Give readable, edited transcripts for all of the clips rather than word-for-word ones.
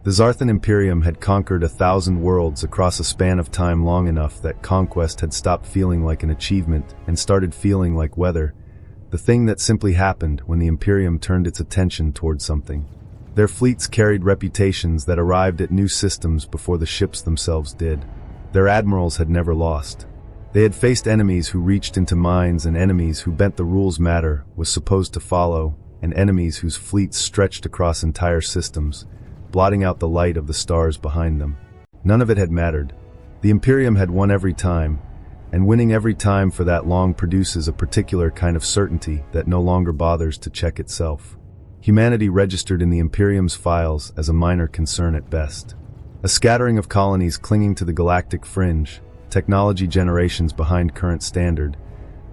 The Zarthan Imperium had conquered 1,000 worlds across a span of time long enough that conquest had stopped feeling like an achievement and started feeling like weather, the thing that simply happened when the Imperium turned its attention toward something. Their fleets carried reputations that arrived at new systems before the ships themselves did. Their admirals had never lost. They had faced enemies who reached into minds and enemies who bent the rules matter was supposed to follow, and enemies whose fleets stretched across entire systems, blotting out the light of the stars behind them. None of it had mattered. The Imperium had won every time, and winning every time for that long produces a particular kind of certainty that no longer bothers to check itself. Humanity registered in the Imperium's files as a minor concern at best. A scattering of colonies clinging to the galactic fringe, technology generations behind current standard,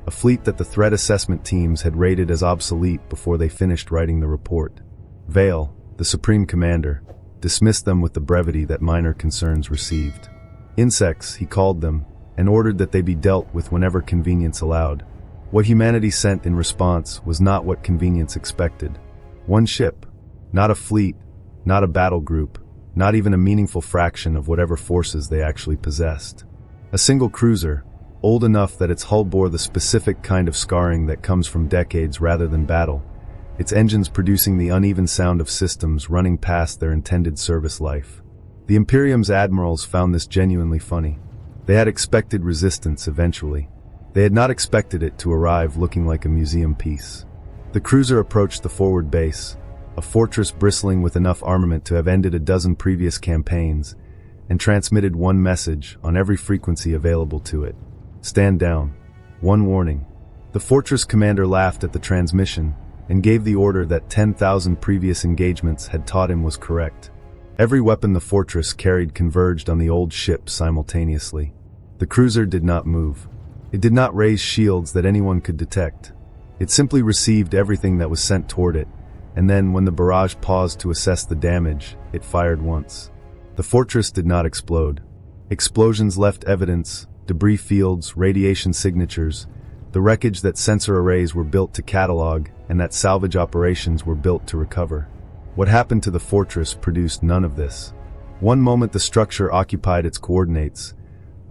a fleet that the threat assessment teams had rated as obsolete before they finished writing the report. Vale, the Supreme Commander, dismissed them with the brevity that minor concerns received. Insects, he called them, and ordered that they be dealt with whenever convenience allowed. What humanity sent in response was not what convenience expected. One ship, not a fleet, not a battle group, not even a meaningful fraction of whatever forces they actually possessed. A single cruiser, old enough that its hull bore the specific kind of scarring that comes from decades rather than battle, its engines producing the uneven sound of systems running past their intended service life. The Imperium's admirals found this genuinely funny. They had expected resistance eventually. They had not expected it to arrive looking like a museum piece. The cruiser approached the forward base, a fortress bristling with enough armament to have ended a dozen previous campaigns, and transmitted one message on every frequency available to it. Stand down. One warning. The fortress commander laughed at the transmission and gave the order that 10,000 previous engagements had taught him was correct. Every weapon the fortress carried converged on the old ship simultaneously. The cruiser did not move. It did not raise shields that anyone could detect. It simply received everything that was sent toward it, and then when the barrage paused to assess the damage, it fired once. The fortress did not explode. Explosions left evidence, debris fields, radiation signatures, the wreckage that sensor arrays were built to catalog and that salvage operations were built to recover. What happened to the fortress produced none of this. One moment the structure occupied its coordinates,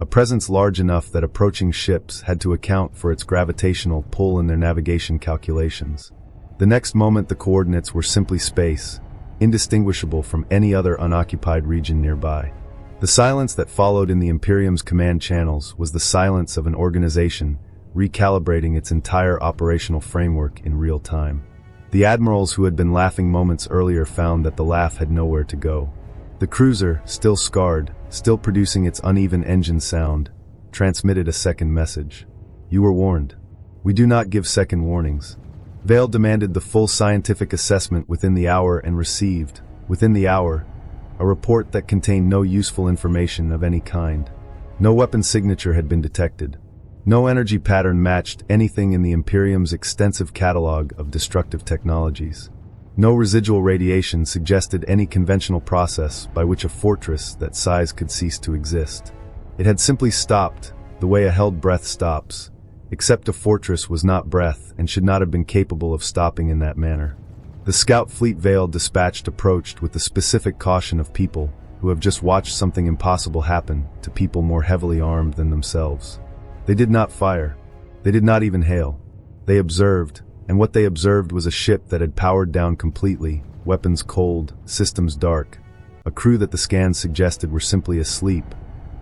a presence large enough that approaching ships had to account for its gravitational pull in their navigation calculations. The next moment the coordinates were simply space, indistinguishable from any other unoccupied region nearby. The silence that followed in the Imperium's command channels was the silence of an organization recalibrating its entire operational framework in real time. The admirals who had been laughing moments earlier found that the laugh had nowhere to go. The cruiser, still scarred, still producing its uneven engine sound, transmitted a second message. You were warned. We do not give second warnings. Vale demanded the full scientific assessment within the hour and received, within the hour, a report that contained no useful information of any kind. No weapon signature had been detected. No energy pattern matched anything in the Imperium's extensive catalog of destructive technologies. No residual radiation suggested any conventional process by which a fortress that size could cease to exist. It had simply stopped, the way a held breath stops, except a fortress was not breath and should not have been capable of stopping in that manner. The scout fleet Vale dispatched approached with the specific caution of people who have just watched something impossible happen to people more heavily armed than themselves. They did not fire. They did not even hail. They observed, and what they observed was a ship that had powered down completely, weapons cold, systems dark, a crew that the scans suggested were simply asleep,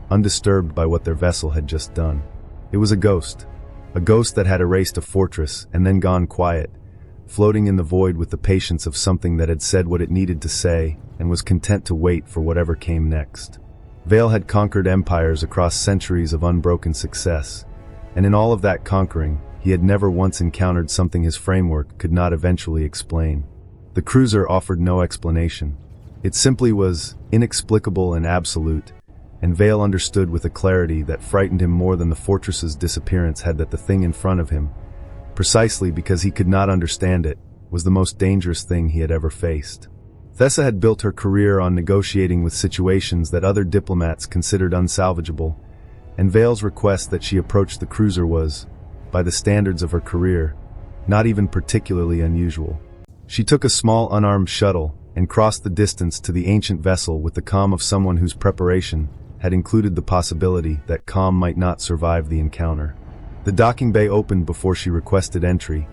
undisturbed by what their vessel had just done. It was a ghost that had erased a fortress and then gone quiet, floating in the void with the patience of something that had said what it needed to say and was content to wait for whatever came next. Vale had conquered empires across centuries of unbroken success, and in all of that conquering, he had never once encountered something his framework could not eventually explain. The cruiser offered no explanation. It simply was inexplicable and absolute, and Vale understood with a clarity that frightened him more than the fortress's disappearance had that the thing in front of him, precisely because he could not understand it, was the most dangerous thing he had ever faced. Thessa had built her career on negotiating with situations that other diplomats considered unsalvageable, and Vale's request that she approach the cruiser was, by the standards of her career, not even particularly unusual. She took a small unarmed shuttle, and crossed the distance to the ancient vessel with the calm of someone whose preparation had included the possibility that calm might not survive the encounter. The docking bay opened before she requested entry,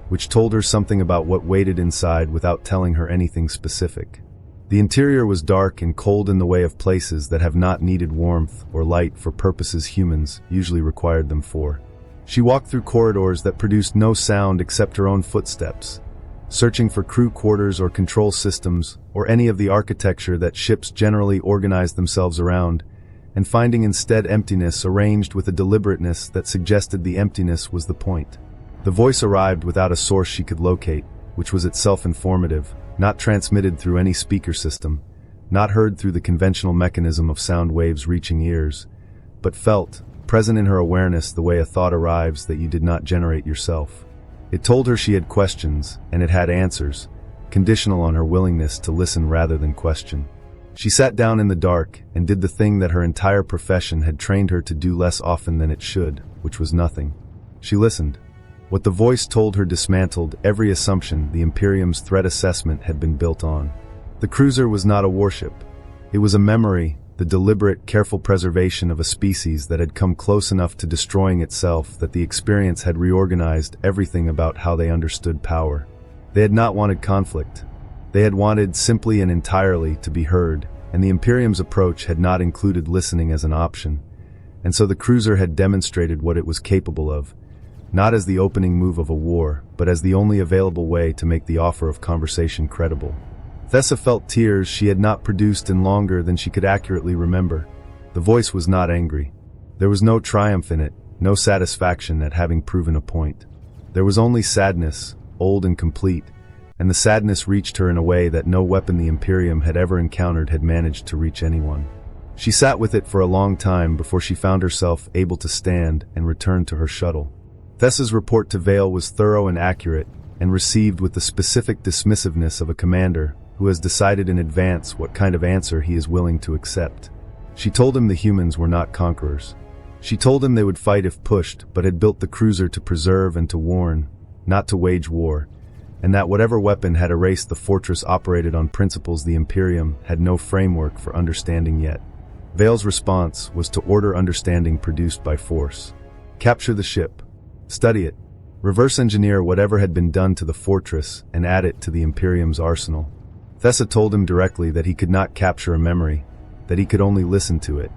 which told her something about what waited inside without telling her anything specific. The interior was dark and cold in the way of places that have not needed warmth or light for purposes humans usually required them for. She walked through corridors that produced no sound except her own footsteps, searching for crew quarters or control systems or any of the architecture that ships generally organize themselves around, and finding instead emptiness arranged with a deliberateness that suggested the emptiness was the point. The voice arrived without a source she could locate, which was itself informative, not transmitted through any speaker system, not heard through the conventional mechanism of sound waves reaching ears, but felt, present in her awareness the way a thought arrives that you did not generate yourself. It told her she had questions, and it had answers, conditional on her willingness to listen rather than question. She sat down in the dark and did the thing that her entire profession had trained her to do less often than it should, which was nothing. She listened. What the voice told her dismantled every assumption the Imperium's threat assessment had been built on. The cruiser was not a warship. It was a memory, the deliberate, careful preservation of a species that had come close enough to destroying itself that the experience had reorganized everything about how they understood power. They had not wanted conflict. They had wanted simply and entirely to be heard, and the Imperium's approach had not included listening as an option. And so the cruiser had demonstrated what it was capable of, not as the opening move of a war, but as the only available way to make the offer of conversation credible. Thessa felt tears she had not produced in longer than she could accurately remember. The voice was not angry. There was no triumph in it, no satisfaction at having proven a point. There was only sadness, old and complete, and the sadness reached her in a way that no weapon the Imperium had ever encountered had managed to reach anyone. She sat with it for a long time before she found herself able to stand and return to her shuttle. Thessa's report to Vale was thorough and accurate, and received with the specific dismissiveness of a commander who has decided in advance what kind of answer he is willing to accept. She told him the humans were not conquerors. She told him they would fight if pushed, but had built the cruiser to preserve and to warn, not to wage war, and that whatever weapon had erased the fortress operated on principles the Imperium had no framework for understanding yet. Vale's response was to order understanding produced by force. Capture the ship. Study it. Reverse engineer whatever had been done to the fortress and add it to the Imperium's arsenal. Thessa told him directly that he could not capture a memory, that he could only listen to it,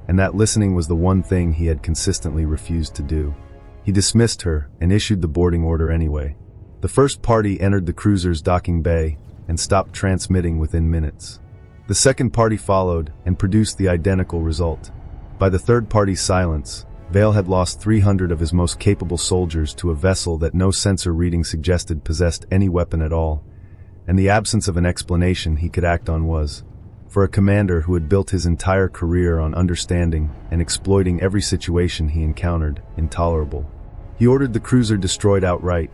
and that listening was the one thing he had consistently refused to do. He dismissed her and issued the boarding order anyway. The first party entered the cruiser's docking bay and stopped transmitting within minutes. The second party followed and produced the identical result. By the third party's silence, Vale had lost 300 of his most capable soldiers to a vessel that no sensor reading suggested possessed any weapon at all, and the absence of an explanation he could act on was, for a commander who had built his entire career on understanding and exploiting every situation he encountered, intolerable. He ordered the cruiser destroyed outright,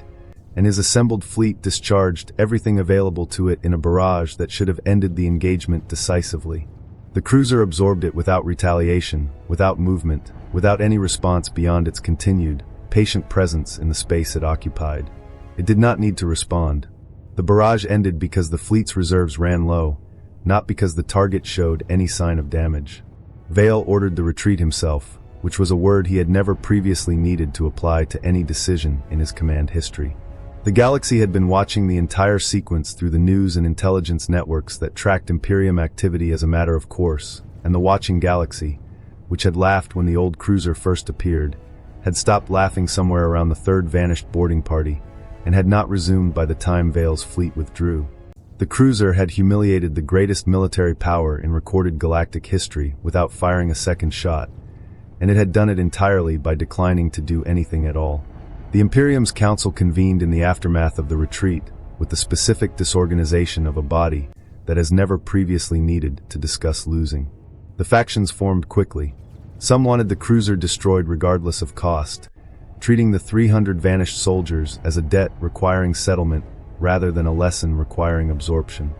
and his assembled fleet discharged everything available to it in a barrage that should have ended the engagement decisively. The cruiser absorbed it without retaliation, without movement, without any response beyond its continued, patient presence in the space it occupied. It did not need to respond. The barrage ended because the fleet's reserves ran low, not because the target showed any sign of damage. Vale ordered the retreat himself, which was a word he had never previously needed to apply to any decision in his command history. The galaxy had been watching the entire sequence through the news and intelligence networks that tracked Imperium activity as a matter of course, and the watching galaxy, which had laughed when the old cruiser first appeared, had stopped laughing somewhere around the third vanished boarding party, and had not resumed by the time Vale's fleet withdrew. The cruiser had humiliated the greatest military power in recorded galactic history without firing a second shot, and it had done it entirely by declining to do anything at all. The Imperium's council convened in the aftermath of the retreat with the specific disorganization of a body that has never previously needed to discuss losing. The factions formed quickly. Some wanted the cruiser destroyed regardless of cost, treating the 300 vanished soldiers as a debt requiring settlement rather than a lesson requiring absorption.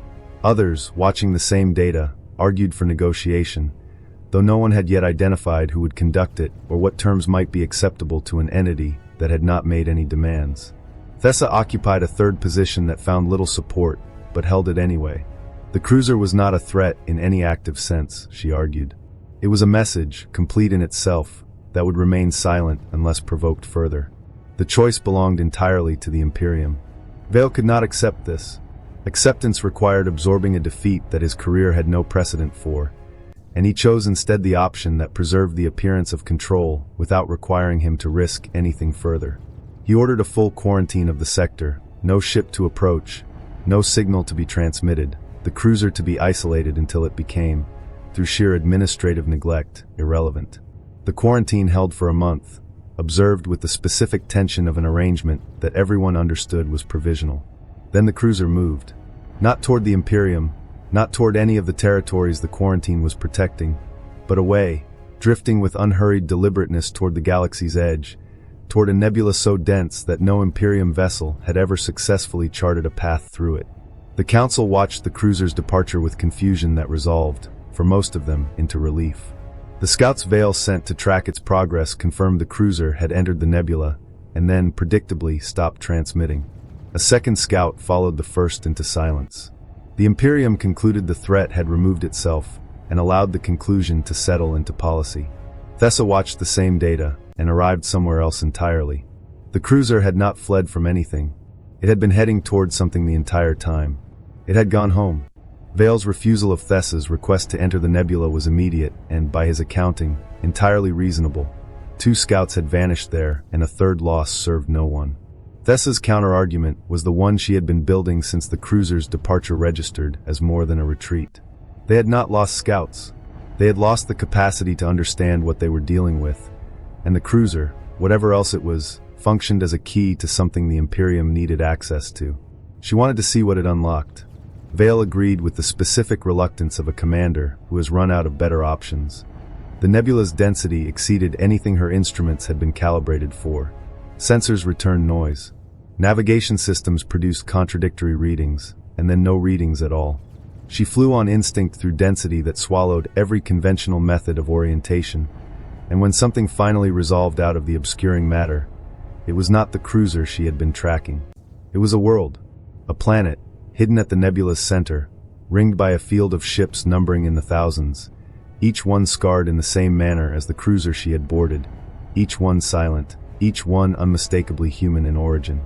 Others, watching the same data, argued for negotiation, though no one had yet identified who would conduct it or what terms might be acceptable to an entity that had not made any demands. Thessa occupied a third position that found little support, but held it anyway. The cruiser was not a threat in any active sense, she argued. It was a message, complete in itself, that would remain silent unless provoked further. The choice belonged entirely to the Imperium. Vale could not accept this. Acceptance required absorbing a defeat that his career had no precedent for, and he chose instead the option that preserved the appearance of control without requiring him to risk anything further. He ordered a full quarantine of the sector, no ship to approach, no signal to be transmitted, the cruiser to be isolated until it became, through sheer administrative neglect, irrelevant. The quarantine held for a month, observed with the specific tension of an arrangement that everyone understood was provisional. Then the cruiser moved. Not toward the Imperium, not toward any of the territories the quarantine was protecting, but away, drifting with unhurried deliberateness toward the galaxy's edge, toward a nebula so dense that no Imperium vessel had ever successfully charted a path through it. The Council watched the cruiser's departure with confusion that resolved, for most of them, into relief. The scouts Vale sent to track its progress confirmed the cruiser had entered the nebula, and then, predictably, stopped transmitting. A second scout followed the first into silence. The Imperium concluded the threat had removed itself, and allowed the conclusion to settle into policy. Thessa watched the same data, and arrived somewhere else entirely. The cruiser had not fled from anything. It had been heading toward something the entire time. It had gone home. Vale's refusal of Thessa's request to enter the nebula was immediate and, by his accounting, entirely reasonable. 2 scouts had vanished there, and a third loss served no one. Thessa's counter-argument was the one she had been building since the cruiser's departure registered as more than a retreat. They had not lost scouts. They had lost the capacity to understand what they were dealing with, and the cruiser, whatever else it was, functioned as a key to something the Imperium needed access to. She wanted to see what it unlocked. Vale agreed with the specific reluctance of a commander who has run out of better options. The nebula's density exceeded anything her instruments had been calibrated for. Sensors returned noise. Navigation systems produced contradictory readings, and then no readings at all. She flew on instinct through density that swallowed every conventional method of orientation, and when something finally resolved out of the obscuring matter, it was not the cruiser she had been tracking. It was a world, a planet, hidden at the nebula's center, ringed by a field of ships numbering in the thousands, each one scarred in the same manner as the cruiser she had boarded, each one silent, each one unmistakably human in origin.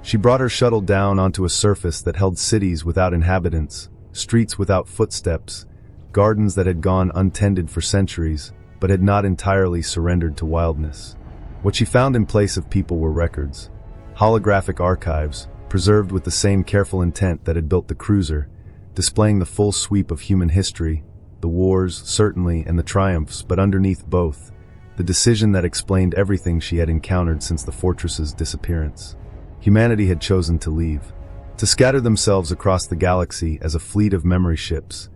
She brought her shuttle down onto a surface that held cities without inhabitants, streets without footsteps, gardens that had gone untended for centuries, but had not entirely surrendered to wildness. What she found in place of people were records, holographic archives, preserved with the same careful intent that had built the cruiser, displaying the full sweep of human history, the wars, certainly, and the triumphs, but underneath both, the decision that explained everything she had encountered since the fortress's disappearance. Humanity had chosen to leave, to scatter themselves across the galaxy as a fleet of memory ships,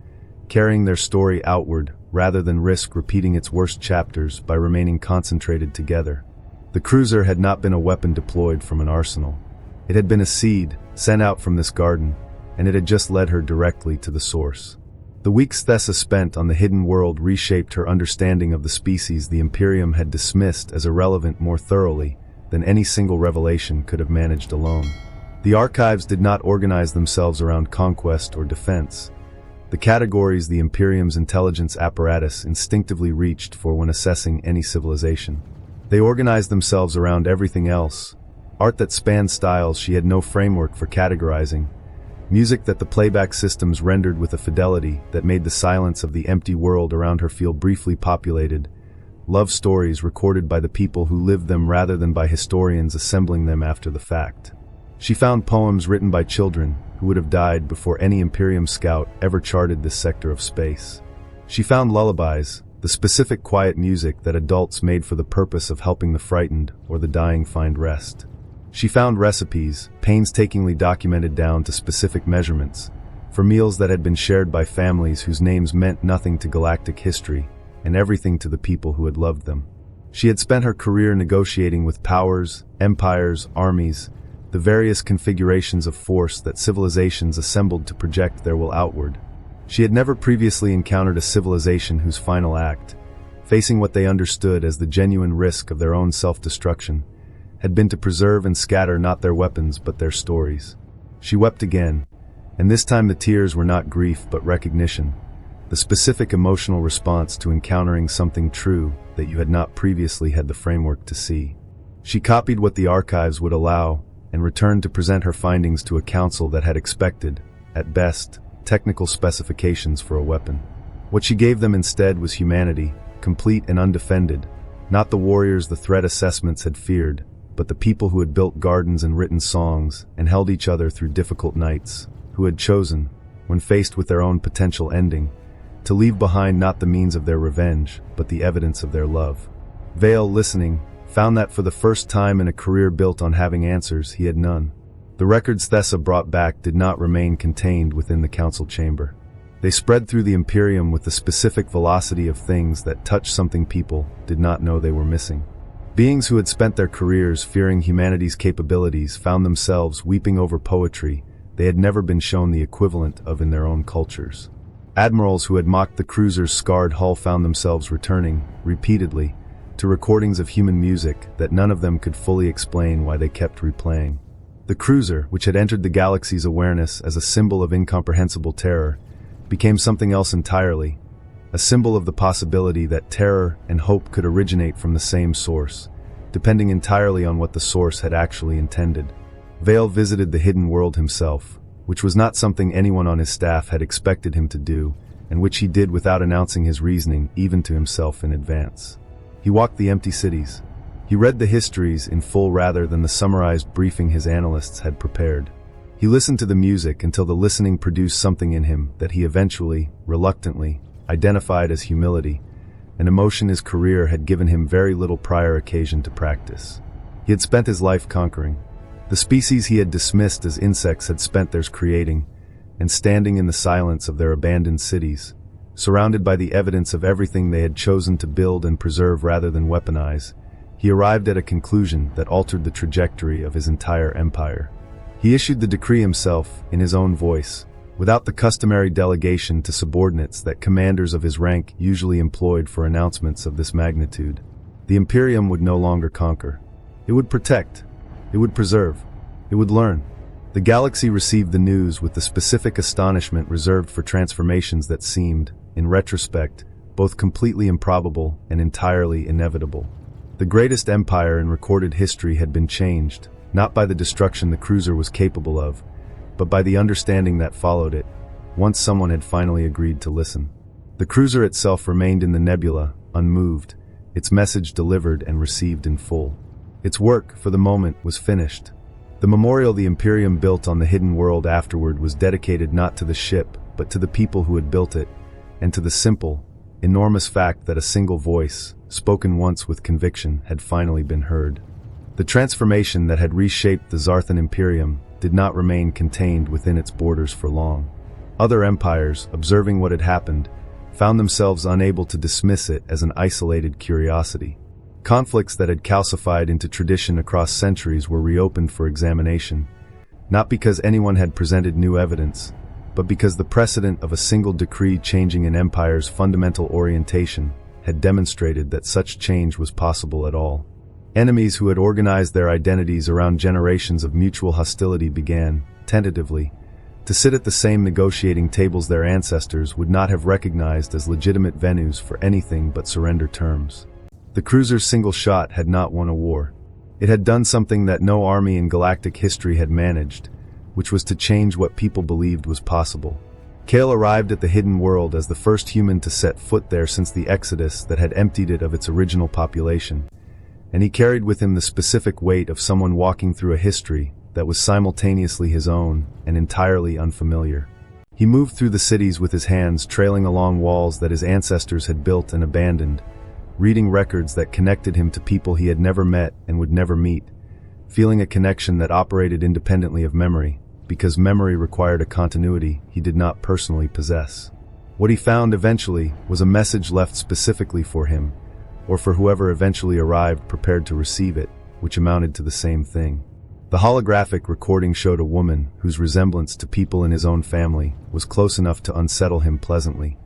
carrying their story outward rather than risk repeating its worst chapters by remaining concentrated together. The cruiser had not been a weapon deployed from an arsenal. It had been a seed, sent out from this garden, and it had just led her directly to the source. The weeks Thessa spent on the hidden world reshaped her understanding of the species the Imperium had dismissed as irrelevant more thoroughly than any single revelation could have managed alone. The archives did not organize themselves around conquest or defense. The categories the Imperium's intelligence apparatus instinctively reached for when assessing any civilization. They organized themselves around everything else. Art that spanned styles she had no framework for categorizing. Music that the playback systems rendered with a fidelity that made the silence of the empty world around her feel briefly populated. Love stories recorded by the people who lived them rather than by historians assembling them after the fact. She found poems written by children who would have died before any Imperium scout ever charted this sector of space. She found lullabies, the specific quiet music that adults made for the purpose of helping the frightened or the dying find rest. She found recipes, painstakingly documented down to specific measurements, for meals that had been shared by families whose names meant nothing to galactic history and everything to the people who had loved them. She had spent her career negotiating with powers, empires, armies, the various configurations of force that civilizations assembled to project their will outward. She had never previously encountered a civilization whose final act, facing what they understood as the genuine risk of their own self-destruction, had been to preserve and scatter not their weapons but their stories. She wept again, And this time the tears were not grief but recognition, the specific emotional response to encountering something true that you had not previously had the framework to see. She copied what the archives would allow and returned to present her findings to a council that had expected, at best, technical specifications for a weapon. What she gave them instead was humanity, complete and undefended, not the warriors the threat assessments had feared, but the people who had built gardens and written songs and held each other through difficult nights, who had chosen, when faced with their own potential ending, to leave behind not the means of their revenge, but the evidence of their love. Vale, listening, found that for the first time in a career built on having answers, he had none. The records Thessa brought back did not remain contained within the council chamber. They spread through the Imperium with the specific velocity of things that touched something people did not know they were missing. Beings who had spent their careers fearing humanity's capabilities found themselves weeping over poetry they had never been shown the equivalent of in their own cultures. Admirals who had mocked the cruiser's scarred hull found themselves returning, repeatedly, to recordings of human music that none of them could fully explain why they kept replaying. The cruiser, which had entered the galaxy's awareness as a symbol of incomprehensible terror, became something else entirely, a symbol of the possibility that terror and hope could originate from the same source, depending entirely on what the source had actually intended. Vale visited the hidden world himself, which was not something anyone on his staff had expected him to do, and which he did without announcing his reasoning even to himself in advance. He walked the empty cities. He read the histories in full rather than the summarized briefing his analysts had prepared. He listened to the music until the listening produced something in him that he eventually, reluctantly, identified as humility, an emotion his career had given him very little prior occasion to practice. He had spent his life conquering. The species he had dismissed as insects had spent theirs creating, and standing in the silence of their abandoned cities, surrounded by the evidence of everything they had chosen to build and preserve rather than weaponize, he arrived at a conclusion that altered the trajectory of his entire empire. He issued the decree himself, in his own voice, without the customary delegation to subordinates that commanders of his rank usually employed for announcements of this magnitude. The Imperium would no longer conquer. It would protect. It would preserve. It would learn. The galaxy received the news with the specific astonishment reserved for transformations that seemed, in retrospect, both completely improbable and entirely inevitable. The greatest empire in recorded history had been changed, not by the destruction the cruiser was capable of, but by the understanding that followed it, once someone had finally agreed to listen. The cruiser itself remained in the nebula, unmoved, its message delivered and received in full. Its work, for the moment, was finished. The memorial the Imperium built on the hidden world afterward was dedicated not to the ship, but to the people who had built it, and to the simple, enormous fact that a single voice, spoken once with conviction, had finally been heard. The transformation that had reshaped the Zarthan Imperium did not remain contained within its borders for long. Other empires, observing what had happened, found themselves unable to dismiss it as an isolated curiosity. Conflicts that had calcified into tradition across centuries were reopened for examination, not because anyone had presented new evidence, but because the precedent of a single decree changing an empire's fundamental orientation had demonstrated that such change was possible at all. Enemies who had organized their identities around generations of mutual hostility began, tentatively, to sit at the same negotiating tables their ancestors would not have recognized as legitimate venues for anything but surrender terms. The cruiser's single shot had not won a war. It had done something that no army in galactic history had managed, which was to change what people believed was possible. Kale arrived at the hidden world as the first human to set foot there since the exodus that had emptied it of its original population, and he carried with him the specific weight of someone walking through a history that was simultaneously his own and entirely unfamiliar. He moved through the cities with his hands trailing along walls that his ancestors had built and abandoned, reading records that connected him to people he had never met and would never meet, feeling a connection that operated independently of memory, because memory required a continuity he did not personally possess. What he found eventually was a message left specifically for him, or for whoever eventually arrived prepared to receive it, which amounted to the same thing. The holographic recording showed a woman whose resemblance to people in his own family was close enough to unsettle him pleasantly,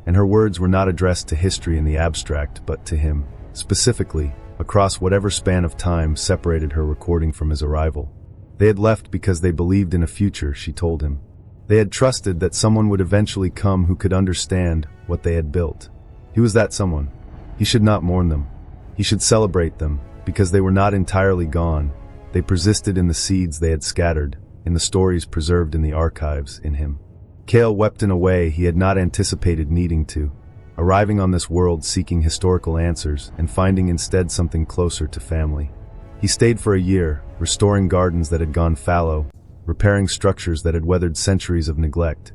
and her words were not addressed to history in the abstract, but to him, specifically, across whatever span of time separated her recording from his arrival. They had left because they believed in a future, she told him. They had trusted that someone would eventually come who could understand what they had built. He was that someone. He should not mourn them. He should celebrate them, because they were not entirely gone. They persisted in the seeds they had scattered, in the stories preserved in the archives in him. Cale wept in a way he had not anticipated needing to, arriving on this world seeking historical answers and finding instead something closer to family. He stayed for a year, restoring gardens that had gone fallow, repairing structures that had weathered centuries of neglect,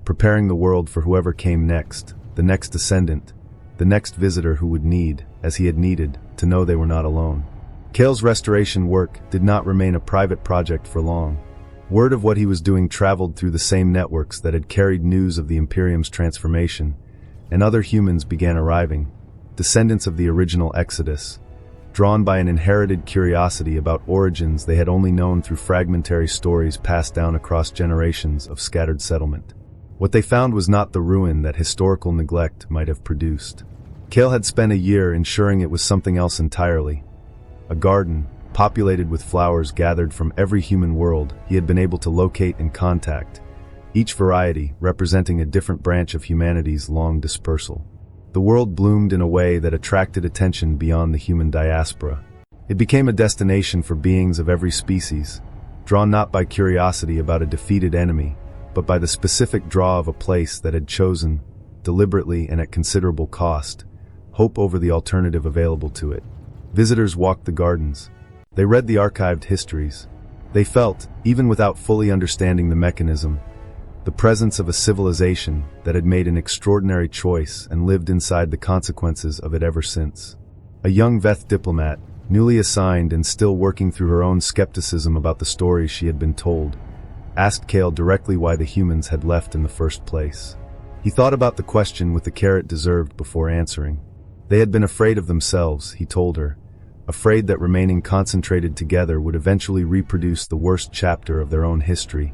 preparing the world for whoever came next, the next descendant, the next visitor who would need, as he had needed, to know they were not alone. Cale's restoration work did not remain a private project for long. Word of what he was doing traveled through the same networks that had carried news of the Imperium's transformation, and other humans began arriving, descendants of the original Exodus, drawn by an inherited curiosity about origins they had only known through fragmentary stories passed down across generations of scattered settlement. What they found was not the ruin that historical neglect might have produced. Cale had spent a year ensuring it was something else entirely. A garden, populated with flowers gathered from every human world he had been able to locate and contact, each variety representing a different branch of humanity's long dispersal. The world bloomed in a way that attracted attention beyond the human diaspora. It became a destination for beings of every species, drawn not by curiosity about a defeated enemy, but by the specific draw of a place that had chosen, deliberately and at considerable cost, hope over the alternative available to it. Visitors walked the gardens. They read the archived histories. They felt, even without fully understanding the mechanism, the presence of a civilization that had made an extraordinary choice and lived inside the consequences of it ever since. A young Veth diplomat, newly assigned and still working through her own skepticism about the stories she had been told, asked Cale directly why the humans had left in the first place. He thought about the question with the care it deserved before answering. They had been afraid of themselves, he told her, afraid that remaining concentrated together would eventually reproduce the worst chapter of their own history,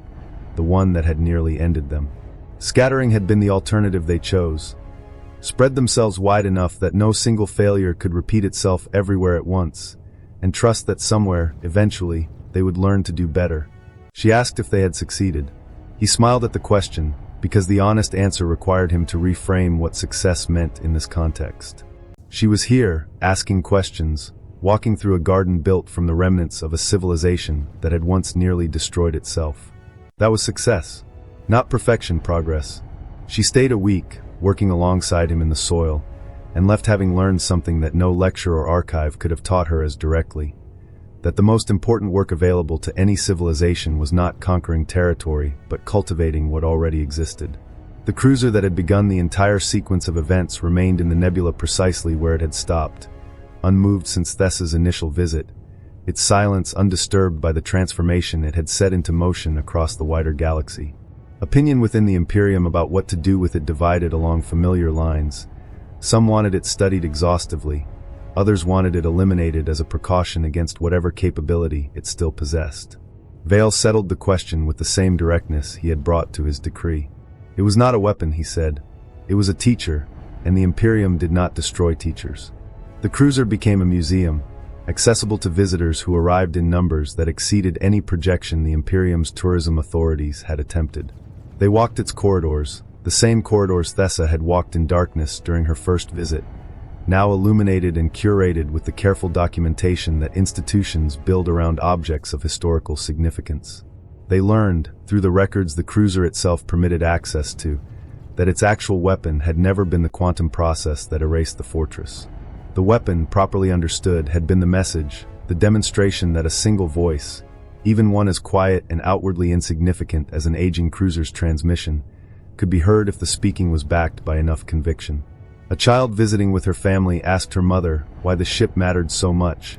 the one that had nearly ended them. Scattering had been the alternative they chose. Spread themselves wide enough that no single failure could repeat itself everywhere at once, and trust that somewhere, eventually, they would learn to do better. She asked if they had succeeded. He smiled at the question, because the honest answer required him to reframe what success meant in this context. She was here, asking questions, walking through a garden built from the remnants of a civilization that had once nearly destroyed itself. That was success, not perfection progress. She stayed a week, working alongside him in the soil, and left having learned something that no lecture or archive could have taught her as directly, that the most important work available to any civilization was not conquering territory, but cultivating what already existed. The cruiser that had begun the entire sequence of events remained in the nebula precisely where it had stopped, unmoved since Thessa's initial visit, its silence undisturbed by the transformation it had set into motion across the wider galaxy. Opinion within the Imperium about what to do with it divided along familiar lines. Some wanted it studied exhaustively, others wanted it eliminated as a precaution against whatever capability it still possessed. Vale settled the question with the same directness he had brought to his decree. It was not a weapon, he said. It was a teacher, and the Imperium did not destroy teachers. The cruiser became a museum, accessible to visitors who arrived in numbers that exceeded any projection the Imperium's tourism authorities had attempted. They walked its corridors, the same corridors Thessa had walked in darkness during her first visit, now illuminated and curated with the careful documentation that institutions build around objects of historical significance. They learned, through the records the cruiser itself permitted access to, that its actual weapon had never been the quantum process that erased the fortress. The weapon, properly understood, had been the message, the demonstration that a single voice, even one as quiet and outwardly insignificant as an aging cruiser's transmission, could be heard if the speaking was backed by enough conviction. A child visiting with her family asked her mother why the ship mattered so much,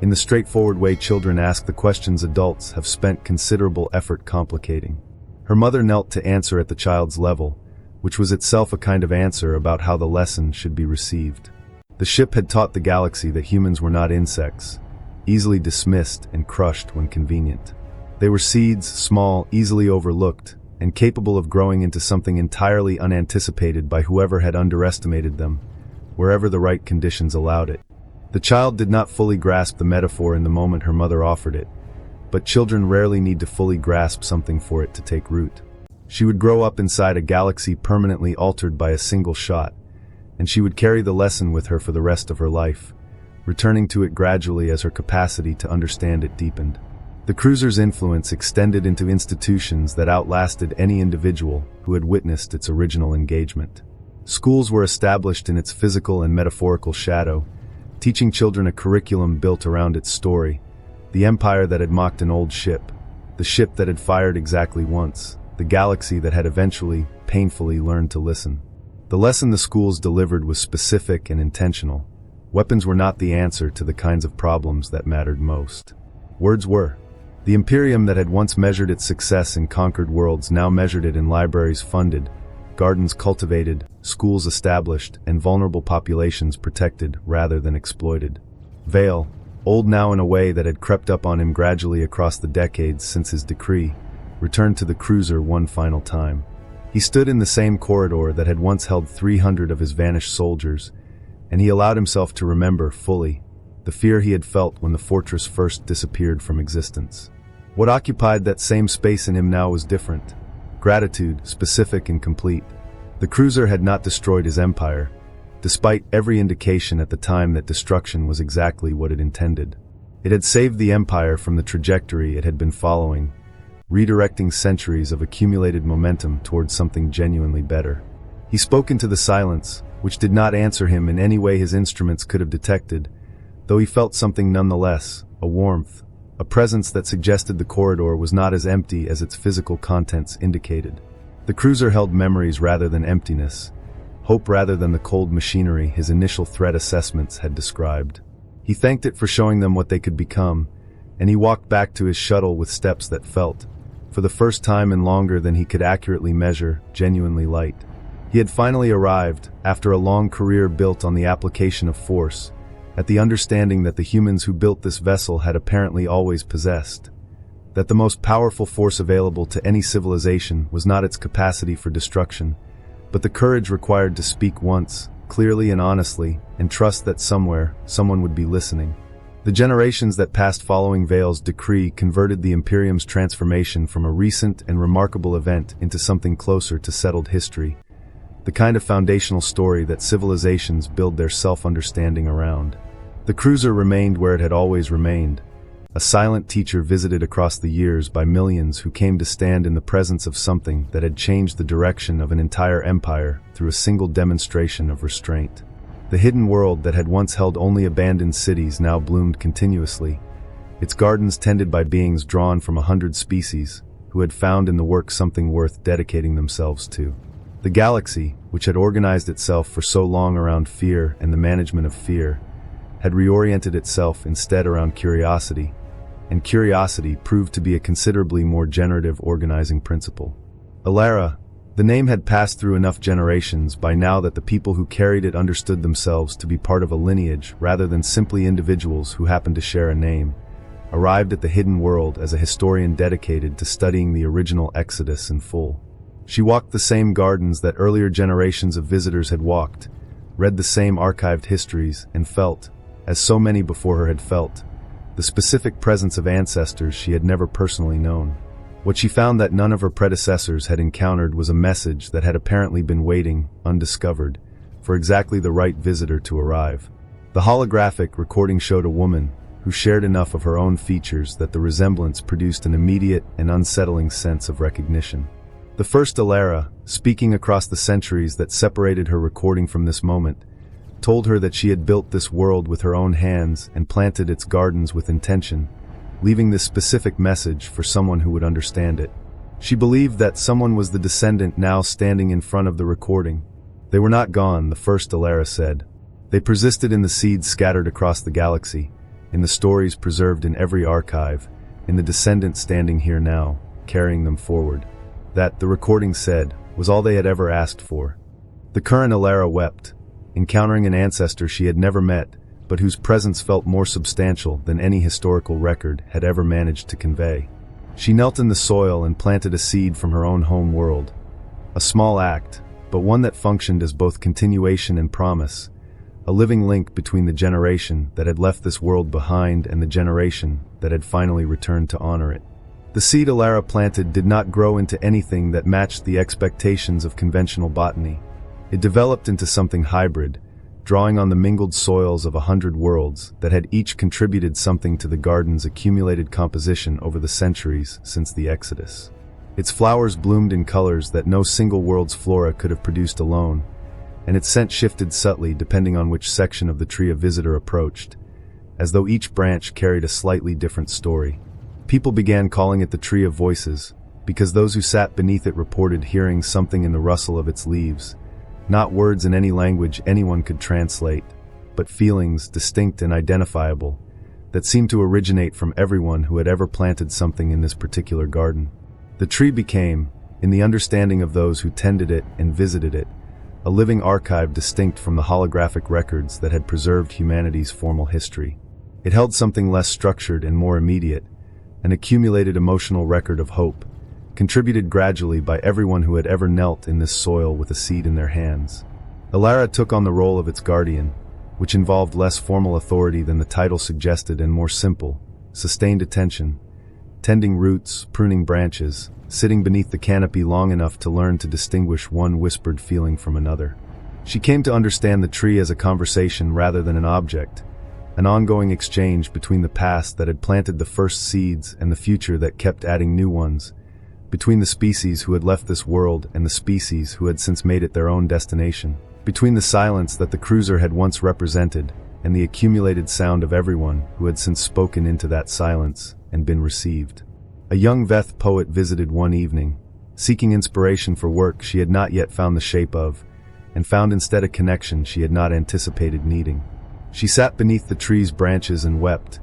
in the straightforward way children ask the questions adults have spent considerable effort complicating. Her mother knelt to answer at the child's level, which was itself a kind of answer about how the lesson should be received. The ship had taught the galaxy that humans were not insects, easily dismissed and crushed when convenient. They were seeds, small, easily overlooked, and capable of growing into something entirely unanticipated by whoever had underestimated them, wherever the right conditions allowed it. The child did not fully grasp the metaphor in the moment her mother offered it, but children rarely need to fully grasp something for it to take root. She would grow up inside a galaxy permanently altered by a single shot, and she would carry the lesson with her for the rest of her life, returning to it gradually as her capacity to understand it deepened. The cruiser's influence extended into institutions that outlasted any individual who had witnessed its original engagement. Schools were established in its physical and metaphorical shadow, teaching children a curriculum built around its story, the empire that had mocked an old ship, the ship that had fired exactly once, the galaxy that had eventually, painfully learned to listen. The lesson the schools delivered was specific and intentional. Weapons were not the answer to the kinds of problems that mattered most. Words were. The Imperium that had once measured its success in conquered worlds now measured it in libraries funded, gardens cultivated, schools established, and vulnerable populations protected rather than exploited. Vale, old now in a way that had crept up on him gradually across the decades since his decree, returned to the cruiser one final time. He stood in the same corridor that had once held 300 of his vanished soldiers, and he allowed himself to remember fully the fear he had felt when the fortress first disappeared from existence. What occupied that same space in him now was different. Gratitude, specific and complete. The cruiser had not destroyed his empire, despite every indication at the time that destruction was exactly what it intended. It had saved the empire from the trajectory it had been following, redirecting centuries of accumulated momentum towards something genuinely better. He spoke into the silence, which did not answer him in any way his instruments could have detected, though he felt something nonetheless, a warmth, a presence that suggested the corridor was not as empty as its physical contents indicated. The cruiser held memories rather than emptiness, hope rather than the cold machinery his initial threat assessments had described. He thanked it for showing them what they could become, and he walked back to his shuttle with steps that felt, for the first time in longer than he could accurately measure, genuinely light. He had finally arrived, after a long career built on the application of force, at the understanding that the humans who built this vessel had apparently always possessed. That the most powerful force available to any civilization was not its capacity for destruction, but the courage required to speak once, clearly and honestly, and trust that somewhere, someone would be listening. The generations that passed following Vale's decree converted the Imperium's transformation from a recent and remarkable event into something closer to settled history, the kind of foundational story that civilizations build their self-understanding around. The cruiser remained where it had always remained, a silent teacher visited across the years by millions who came to stand in the presence of something that had changed the direction of an entire empire through a single demonstration of restraint. The hidden world that had once held only abandoned cities now bloomed continuously, its gardens tended by beings drawn from 100 species, who had found in the work something worth dedicating themselves to. The galaxy, which had organized itself for so long around fear and the management of fear, had reoriented itself instead around curiosity, and curiosity proved to be a considerably more generative organizing principle. Alara, the name had passed through enough generations by now that the people who carried it understood themselves to be part of a lineage rather than simply individuals who happened to share a name, arrived at the hidden world as a historian dedicated to studying the original Exodus in full. She walked the same gardens that earlier generations of visitors had walked, read the same archived histories, and felt, as so many before her had felt, the specific presence of ancestors she had never personally known. What she found that none of her predecessors had encountered was a message that had apparently been waiting, undiscovered, for exactly the right visitor to arrive. The holographic recording showed a woman who shared enough of her own features that the resemblance produced an immediate and unsettling sense of recognition. The first Alara, speaking across the centuries that separated her recording from this moment, told her that she had built this world with her own hands and planted its gardens with intention, leaving this specific message for someone who would understand it. She believed that someone was the descendant now standing in front of the recording. They were not gone, the first Alara said. They persisted in the seeds scattered across the galaxy, in the stories preserved in every archive, in the descendant standing here now, carrying them forward. That, the recording said, was all they had ever asked for. The current Alara wept, encountering an ancestor she had never met, but whose presence felt more substantial than any historical record had ever managed to convey. She knelt in the soil and planted a seed from her own home world. A small act, but one that functioned as both continuation and promise, a living link between the generation that had left this world behind and the generation that had finally returned to honor it. The seed Alara planted did not grow into anything that matched the expectations of conventional botany. It developed into something hybrid, drawing on the mingled soils of 100 worlds that had each contributed something to the garden's accumulated composition over the centuries since the Exodus. Its flowers bloomed in colors that no single world's flora could have produced alone, and its scent shifted subtly depending on which section of the tree a visitor approached, as though each branch carried a slightly different story. People began calling it the Tree of Voices, because those who sat beneath it reported hearing something in the rustle of its leaves, not words in any language anyone could translate, but feelings, distinct and identifiable, that seemed to originate from everyone who had ever planted something in this particular garden. The tree became, in the understanding of those who tended it and visited it, a living archive distinct from the holographic records that had preserved humanity's formal history. It held something less structured and more immediate, an accumulated emotional record of hope, contributed gradually by everyone who had ever knelt in this soil with a seed in their hands. Alara took on the role of its guardian, which involved less formal authority than the title suggested and more simple, sustained attention, tending roots, pruning branches, sitting beneath the canopy long enough to learn to distinguish one whispered feeling from another. She came to understand the tree as a conversation rather than an object, an ongoing exchange between the past that had planted the first seeds and the future that kept adding new ones, between the species who had left this world and the species who had since made it their own destination, between the silence that the cruiser had once represented and the accumulated sound of everyone who had since spoken into that silence and been received. A young Veth poet visited one evening, seeking inspiration for work she had not yet found the shape of, and found instead a connection she had not anticipated needing. She sat beneath the tree's branches and wept,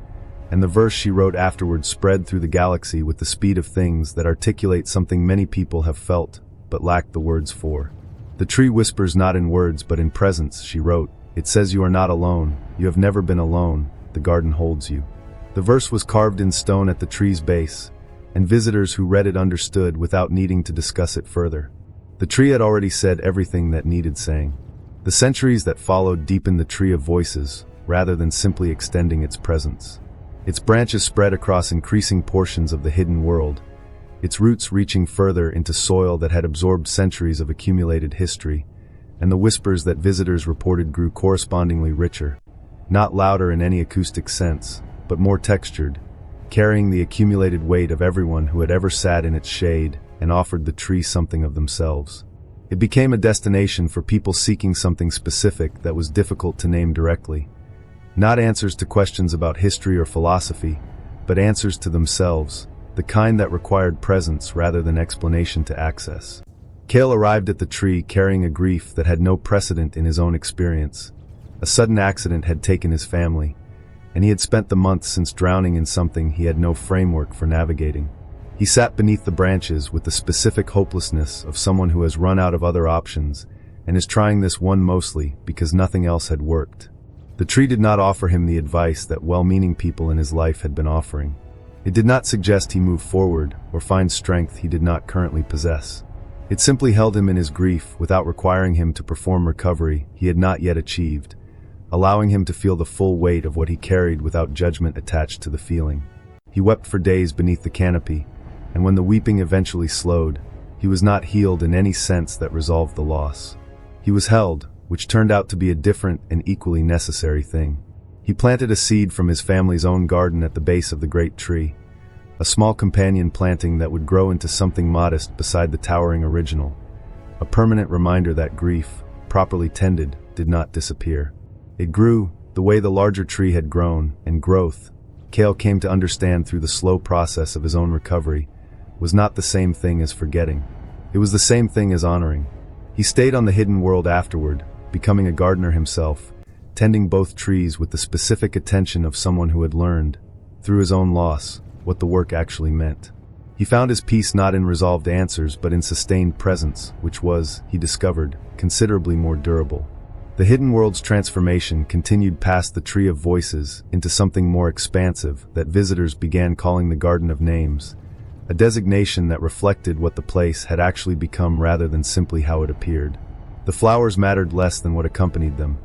and the verse she wrote afterward spread through the galaxy with the speed of things that articulate something many people have felt, but lack the words for. The tree whispers not in words but in presence, she wrote. It says you are not alone, you have never been alone, the garden holds you. The verse was carved in stone at the tree's base, and visitors who read it understood without needing to discuss it further. The tree had already said everything that needed saying. The centuries that followed deepened the Tree of Voices, rather than simply extending its presence. Its branches spread across increasing portions of the hidden world, its roots reaching further into soil that had absorbed centuries of accumulated history, and the whispers that visitors reported grew correspondingly richer, not louder in any acoustic sense, but more textured, carrying the accumulated weight of everyone who had ever sat in its shade and offered the tree something of themselves. It became a destination for people seeking something specific that was difficult to name directly. Not answers to questions about history or philosophy, but answers to themselves, the kind that required presence rather than explanation to access. Kale arrived at the tree carrying a grief that had no precedent in his own experience. A sudden accident had taken his family, and he had spent the months since drowning in something he had no framework for navigating. He sat beneath the branches with the specific hopelessness of someone who has run out of other options and is trying this one mostly because nothing else had worked. The tree did not offer him the advice that well-meaning people in his life had been offering. It did not suggest he move forward or find strength he did not currently possess. It simply held him in his grief without requiring him to perform recovery he had not yet achieved, allowing him to feel the full weight of what he carried without judgment attached to the feeling. He wept for days beneath the canopy, and when the weeping eventually slowed, he was not healed in any sense that resolved the loss. He was held, which turned out to be a different and equally necessary thing. He planted a seed from his family's own garden at the base of the great tree, a small companion planting that would grow into something modest beside the towering original, a permanent reminder that grief, properly tended, did not disappear. It grew, the way the larger tree had grown, and growth, Kale came to understand through the slow process of his own recovery, was not the same thing as forgetting. It was the same thing as honoring. He stayed on the hidden world afterward, becoming a gardener himself, tending both trees with the specific attention of someone who had learned, through his own loss, what the work actually meant. He found his peace not in resolved answers but in sustained presence, which was, he discovered, considerably more durable. The hidden world's transformation continued past the Tree of Voices into something more expansive that visitors began calling the Garden of Names, a designation that reflected what the place had actually become rather than simply how it appeared. The flowers mattered less than what accompanied them.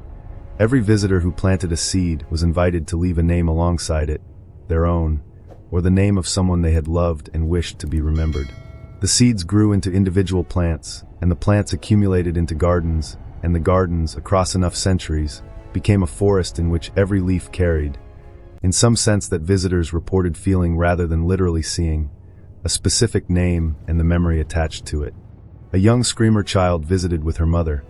Every visitor who planted a seed was invited to leave a name alongside it, their own, or the name of someone they had loved and wished to be remembered. The seeds grew into individual plants, and the plants accumulated into gardens, and the gardens, across enough centuries, became a forest in which every leaf carried, in some sense that visitors reported feeling rather than literally seeing, a specific name and the memory attached to it. A young screamer child visited with her mother,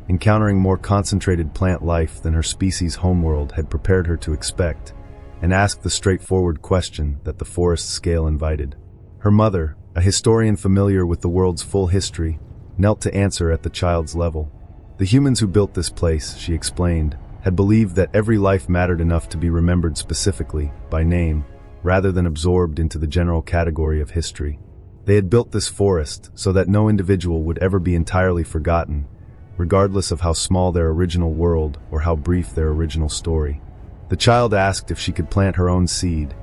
encountering more concentrated plant life than her species' homeworld had prepared her to expect, and asked the straightforward question that the forest scale invited. Her mother, a historian familiar with the world's full history, knelt to answer at the child's level. The humans who built this place, she explained, had believed that every life mattered enough to be remembered specifically, by name, rather than absorbed into the general category of history. They had built this forest so that no individual would ever be entirely forgotten, regardless of how small their original world or how brief their original story. The child asked if she could plant her own seed,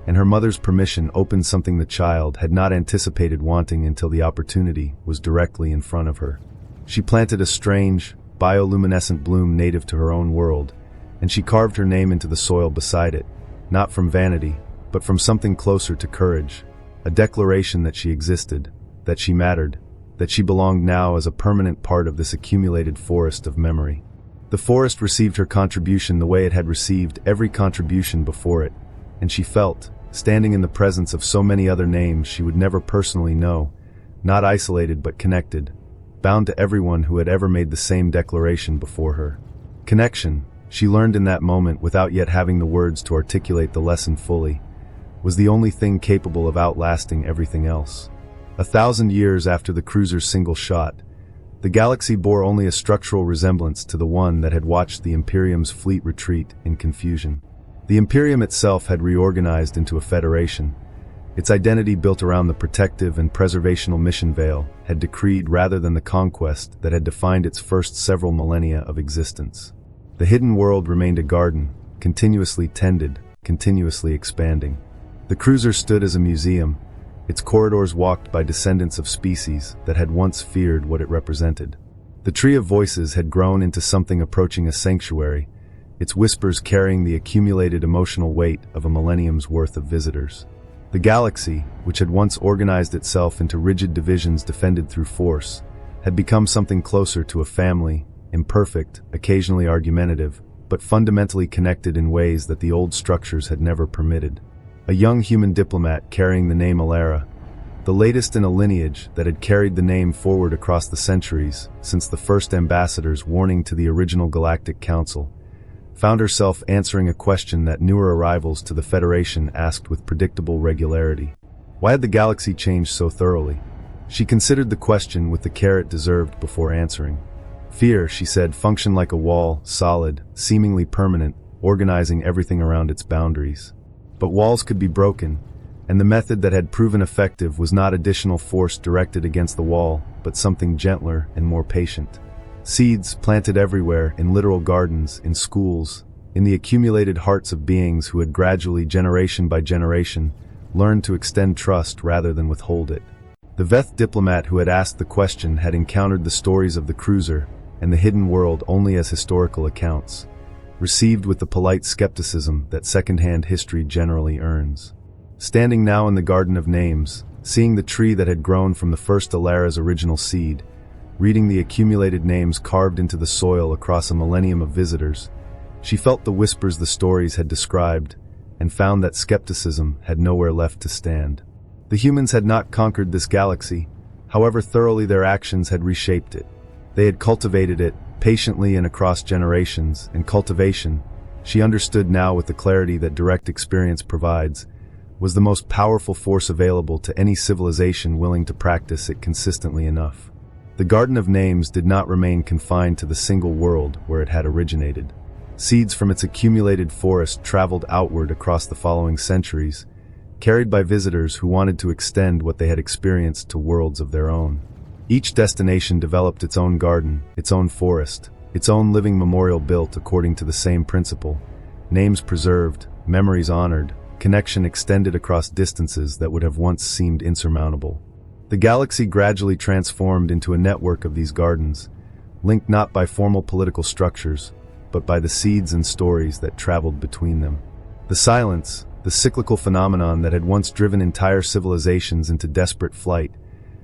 and her mother's permission opened something the child had not anticipated wanting until the opportunity was directly in front of her. She planted a strange, bioluminescent bloom native to her own world, and she carved her name into the soil beside it, not from vanity, but from something closer to courage, a declaration that she existed, that she mattered, that she belonged now as a permanent part of this accumulated forest of memory. The forest received her contribution the way it had received every contribution before it, and she felt, standing in the presence of so many other names she would never personally know, not isolated but connected, bound to everyone who had ever made the same declaration before her. Connection, she learned in that moment without yet having the words to articulate the lesson fully, was the only thing capable of outlasting everything else. 1,000 years after the cruiser's single shot, the galaxy bore only a structural resemblance to the one that had watched the Imperium's fleet retreat in confusion. The Imperium itself had reorganized into a federation. Its identity, built around the protective and preservational mission veil, had decreed rather than the conquest that had defined its first several millennia of existence. The hidden world remained a garden, continuously tended, continuously expanding. The cruiser stood as a museum, its corridors walked by descendants of species that had once feared what it represented. The Tree of Voices had grown into something approaching a sanctuary, its whispers carrying the accumulated emotional weight of a millennium's worth of visitors. The galaxy, which had once organized itself into rigid divisions defended through force, had become something closer to a family, imperfect, occasionally argumentative, but fundamentally connected in ways that the old structures had never permitted. A young human diplomat carrying the name Alara, the latest in a lineage that had carried the name forward across the centuries since the first ambassador's warning to the original Galactic Council, found herself answering a question that newer arrivals to the Federation asked with predictable regularity. Why had the galaxy changed so thoroughly? She considered the question with the care it deserved before answering. Fear, she said, functioned like a wall, solid, seemingly permanent, organizing everything around its boundaries. But walls could be broken, and the method that had proven effective was not additional force directed against the wall, but something gentler and more patient. Seeds planted everywhere, in literal gardens, in schools, in the accumulated hearts of beings who had gradually, generation by generation, learned to extend trust rather than withhold it. The Veth diplomat who had asked the question had encountered the stories of the cruiser and the hidden world only as historical accounts, received with the polite skepticism that second-hand history generally earns. Standing now in the Garden of Names, seeing the tree that had grown from the first Alara's original seed, reading the accumulated names carved into the soil across a millennium of visitors, she felt the whispers the stories had described, and found that skepticism had nowhere left to stand. The humans had not conquered this galaxy, however thoroughly their actions had reshaped it. They had cultivated it, patiently and across generations, and cultivation, she understood now with the clarity that direct experience provides, was the most powerful force available to any civilization willing to practice it consistently enough. The Garden of Names did not remain confined to the single world where it had originated. Seeds from its accumulated forest traveled outward across the following centuries, carried by visitors who wanted to extend what they had experienced to worlds of their own. Each destination developed its own garden, its own forest, its own living memorial built according to the same principle: names preserved, memories honored, connection extended across distances that would have once seemed insurmountable. The galaxy gradually transformed into a network of these gardens, linked not by formal political structures, but by the seeds and stories that traveled between them. The silence, the cyclical phenomenon that had once driven entire civilizations into desperate flight,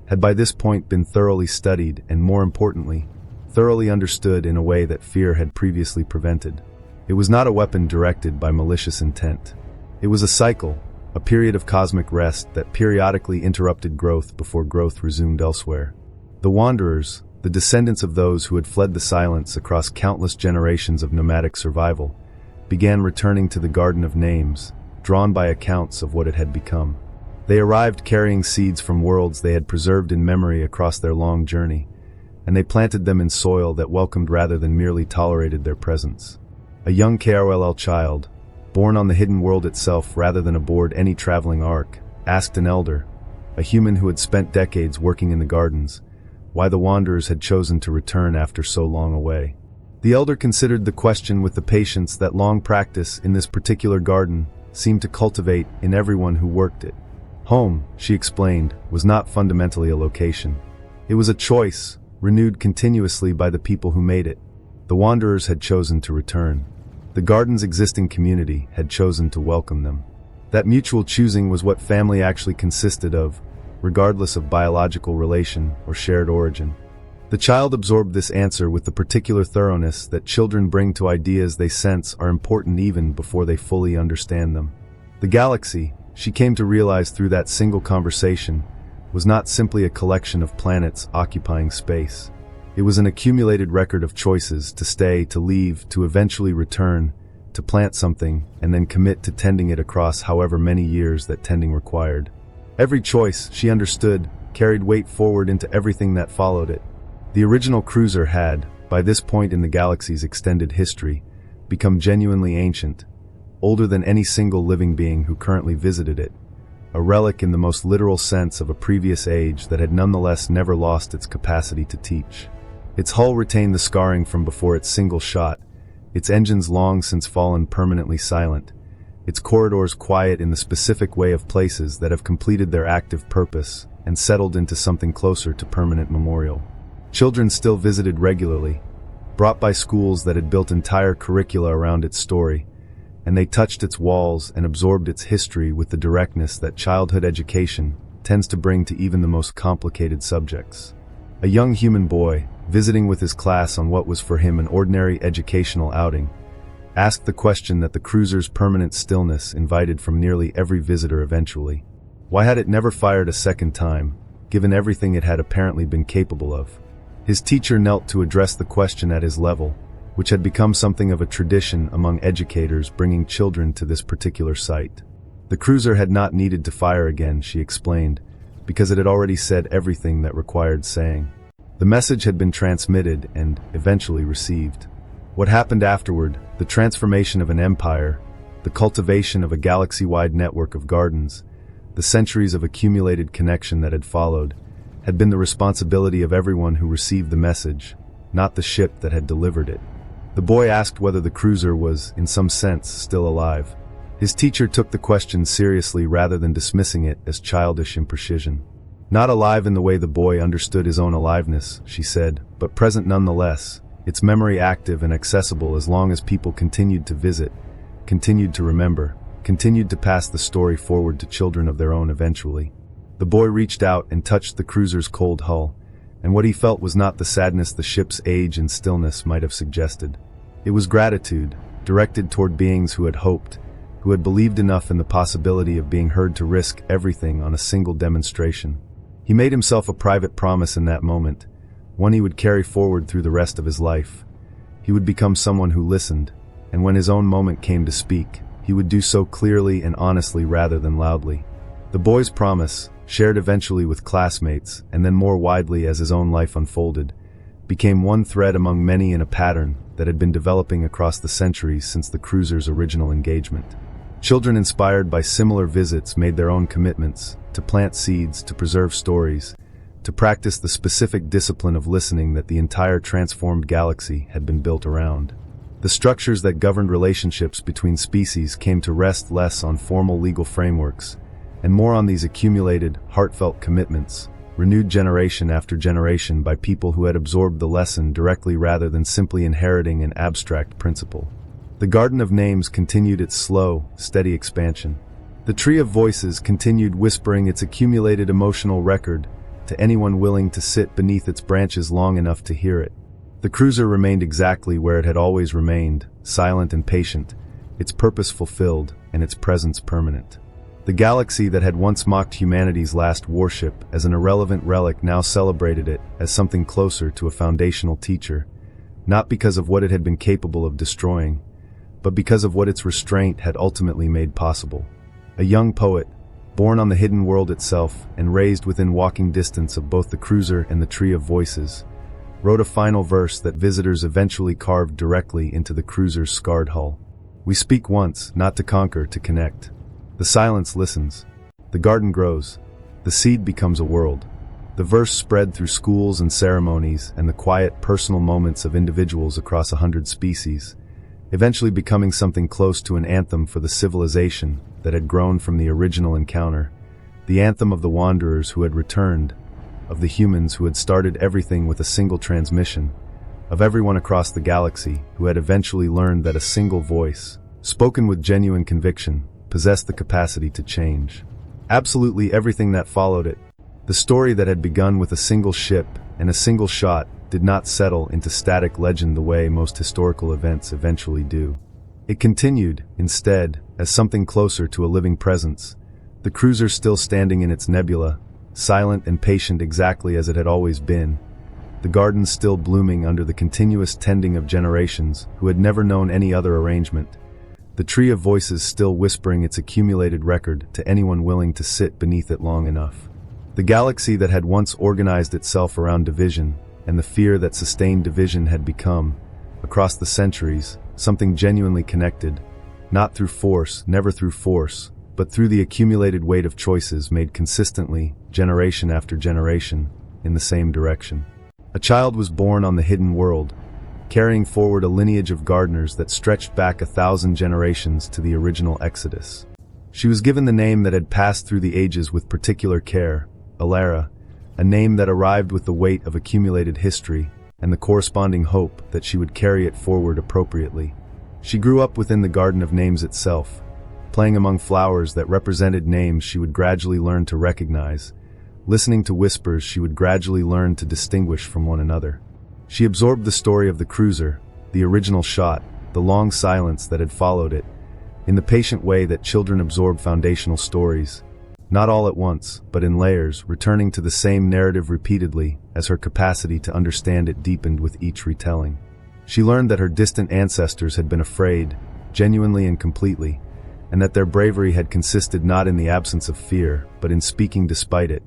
had by this point been thoroughly studied and, more importantly, thoroughly understood in a way that fear had previously prevented. It was not a weapon directed by malicious intent. It was a cycle, a period of cosmic rest that periodically interrupted growth before growth resumed elsewhere. The Wanderers, the descendants of those who had fled the silence across countless generations of nomadic survival, began returning to the Garden of Names, drawn by accounts of what it had become. They arrived carrying seeds from worlds they had preserved in memory across their long journey, and they planted them in soil that welcomed rather than merely tolerated their presence. A young KRLL child, born on the hidden world itself rather than aboard any traveling ark, asked an elder, a human who had spent decades working in the gardens, why the Wanderers had chosen to return after so long away. The elder considered the question with the patience that long practice in this particular garden seemed to cultivate in everyone who worked it. Home, she explained, was not fundamentally a location. It was a choice, renewed continuously by the people who made it. The Wanderers had chosen to return. The garden's existing community had chosen to welcome them. That mutual choosing was what family actually consisted of, regardless of biological relation or shared origin. The child absorbed this answer with the particular thoroughness that children bring to ideas they sense are important even before they fully understand them. The galaxy, she came to realize through that single conversation, was not simply a collection of planets occupying space. It was an accumulated record of choices to stay, to leave, to eventually return, to plant something, and then commit to tending it across however many years that tending required. Every choice, she understood, carried weight forward into everything that followed it. The original cruiser had, by this point in the galaxy's extended history, become genuinely ancient, older than any single living being who currently visited it, a relic in the most literal sense of a previous age that had nonetheless never lost its capacity to teach. Its hull retained the scarring from before its single shot, its engines long since fallen permanently silent, its corridors quiet in the specific way of places that have completed their active purpose and settled into something closer to permanent memorial. Children still visited regularly, brought by schools that had built entire curricula around its story, and they touched its walls and absorbed its history with the directness that childhood education tends to bring to even the most complicated subjects. A young human boy, visiting with his class on what was for him an ordinary educational outing, asked the question that the cruiser's permanent stillness invited from nearly every visitor eventually. Why had it never fired a second time, given everything it had apparently been capable of? His teacher knelt to address the question at his level, which had become something of a tradition among educators bringing children to this particular site. The cruiser had not needed to fire again, she explained, because it had already said everything that required saying. The message had been transmitted and, eventually, received. What happened afterward, the transformation of an empire, the cultivation of a galaxy-wide network of gardens, the centuries of accumulated connection that had followed, had been the responsibility of everyone who received the message, not the ship that had delivered it. The boy asked whether the cruiser was, in some sense, still alive. His teacher took the question seriously rather than dismissing it as childish imprecision. Not alive in the way the boy understood his own aliveness, she said, but present nonetheless, its memory active and accessible as long as people continued to visit, continued to remember, continued to pass the story forward to children of their own eventually. The boy reached out and touched the cruiser's cold hull, and what he felt was not the sadness the ship's age and stillness might have suggested. It was gratitude, directed toward beings who had hoped, who had believed enough in the possibility of being heard to risk everything on a single demonstration. He made himself a private promise in that moment, one he would carry forward through the rest of his life. He would become someone who listened, and when his own moment came to speak, he would do so clearly and honestly rather than loudly. The boy's promise, shared eventually with classmates and then more widely as his own life unfolded, became one thread among many in a pattern that had been developing across the centuries since the cruiser's original engagement. Children inspired by similar visits made their own commitments to plant seeds, to preserve stories, to practice the specific discipline of listening that the entire transformed galaxy had been built around. The structures that governed relationships between species came to rest less on formal legal frameworks and more on these accumulated, heartfelt commitments, renewed generation after generation by people who had absorbed the lesson directly rather than simply inheriting an abstract principle. The Garden of Names continued its slow, steady expansion. The Tree of Voices continued whispering its accumulated emotional record to anyone willing to sit beneath its branches long enough to hear it. The cruiser remained exactly where it had always remained, silent and patient, its purpose fulfilled and its presence permanent. The galaxy that had once mocked humanity's last warship as an irrelevant relic now celebrated it as something closer to a foundational teacher, not because of what it had been capable of destroying, but because of what its restraint had ultimately made possible. A young poet, born on the hidden world itself and raised within walking distance of both the cruiser and the Tree of Voices, wrote a final verse that visitors eventually carved directly into the cruiser's scarred hull. We speak once, not to conquer, to connect. The silence listens. The garden grows. The seed becomes a world. The verse spread through schools and ceremonies and the quiet, personal moments of individuals across 100 species, eventually becoming something close to an anthem for the civilization that had grown from the original encounter, the anthem of the wanderers who had returned, of the humans who had started everything with a single transmission, of everyone across the galaxy who had eventually learned that a single voice, spoken with genuine conviction, possessed the capacity to change. Absolutely everything that followed it. The story that had begun with a single ship and a single shot did not settle into static legend the way most historical events eventually do. It continued, instead, as something closer to a living presence, the cruiser still standing in its nebula, silent and patient exactly as it had always been, the garden still blooming under the continuous tending of generations who had never known any other arrangement, the Tree of Voices still whispering its accumulated record to anyone willing to sit beneath it long enough. The galaxy that had once organized itself around division, and the fear that sustained division had become, across the centuries, something genuinely connected, not through force, never through force, but through the accumulated weight of choices made consistently, generation after generation, in the same direction. A child was born on the hidden world, carrying forward a lineage of gardeners that stretched back 1,000 generations to the original Exodus. She was given the name that had passed through the ages with particular care, Alara, a name that arrived with the weight of accumulated history and the corresponding hope that she would carry it forward appropriately. She grew up within the Garden of Names itself, playing among flowers that represented names she would gradually learn to recognize, listening to whispers she would gradually learn to distinguish from one another. She absorbed the story of the cruiser, the original shot, the long silence that had followed it, in the patient way that children absorb foundational stories, not all at once, but in layers, returning to the same narrative repeatedly as her capacity to understand it deepened with each retelling. She learned that her distant ancestors had been afraid, genuinely and completely, and that their bravery had consisted not in the absence of fear, but in speaking despite it,